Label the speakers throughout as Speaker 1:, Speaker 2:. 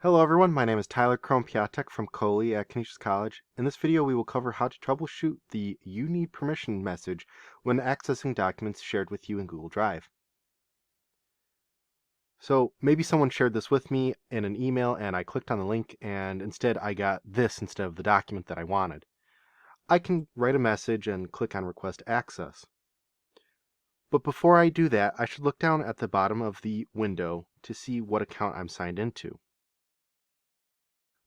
Speaker 1: Hello everyone, my name is Tyler Krompiatek from Coley at Canisius College. In this video we will cover how to troubleshoot the "You need permission" message when accessing documents shared with you in Google Drive. So maybe someone shared this with me in an email and I clicked on the link and instead I got this instead of the document that I wanted. I can write a message and click on Request Access. But before I do that, I should look down at the bottom of the window to see what account I'm signed into.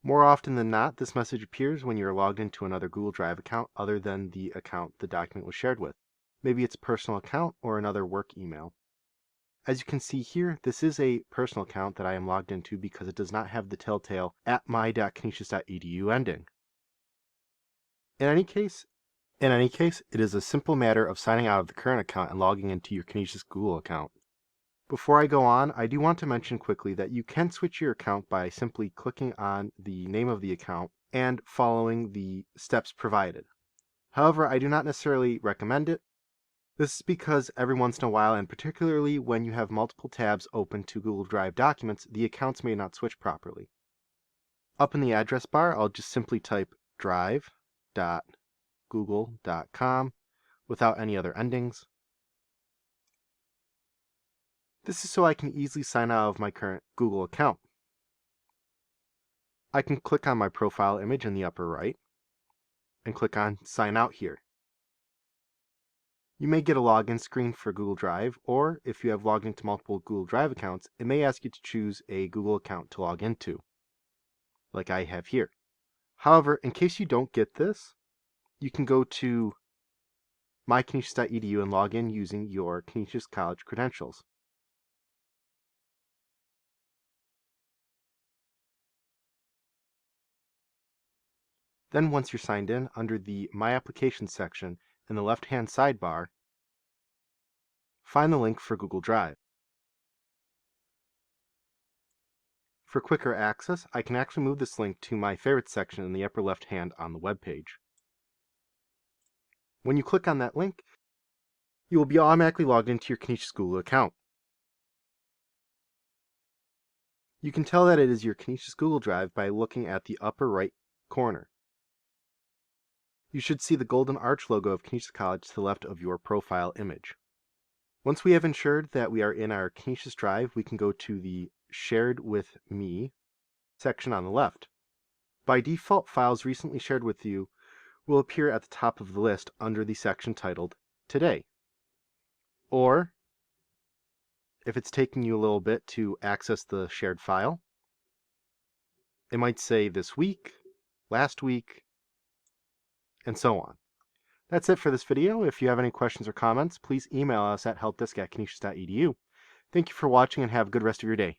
Speaker 1: More often than not, this message appears when you're logged into another Google Drive account other than the account the document was shared with. Maybe it's a personal account or another work email. As you can see here, this is a personal account that I am logged into because it does not have the telltale @my.canisius.edu ending. In any case, it is a simple matter of signing out of the current account and logging into your Canisius Google account. Before I go on, I do want to mention quickly that you can switch your account by simply clicking on the name of the account and following the steps provided. However, I do not necessarily recommend it. This is because every once in a while, and particularly when you have multiple tabs open to Google Drive documents, the accounts may not switch properly. Up in the address bar, I'll just simply type drive.google.com without any other endings. This is so I can easily sign out of my current Google account. I can click on my profile image in the upper right and click on Sign Out here. You may get a login screen for Google Drive, or if you have logged into multiple Google Drive accounts, it may ask you to choose a Google account to log into, like I have here. However, in case you don't get this, you can go to mycanisius.edu and log in using your Canisius College credentials. Then once you're signed in, under the My Applications section in the left-hand sidebar, find the link for Google Drive. For quicker access, I can actually move this link to my Favorites section in the upper left hand on the web page. When you click on that link, you will be automatically logged into your Canisius Google account. You can tell that it is your Canisius Google Drive by looking at the upper right corner. You should see the golden arch logo of Canisius College to the left of your profile image. Once we have ensured that we are in our Canisius Drive, we can go to the Shared with Me section on the left. By default, files recently shared with you will appear at the top of the list under the section titled Today. Or, if it's taking you a little bit to access the shared file, it might say this week, last week, and so on. That's it for this video. If you have any questions or comments, please email us at helpdesk@canisius.edu. Thank you for watching and have a good rest of your day.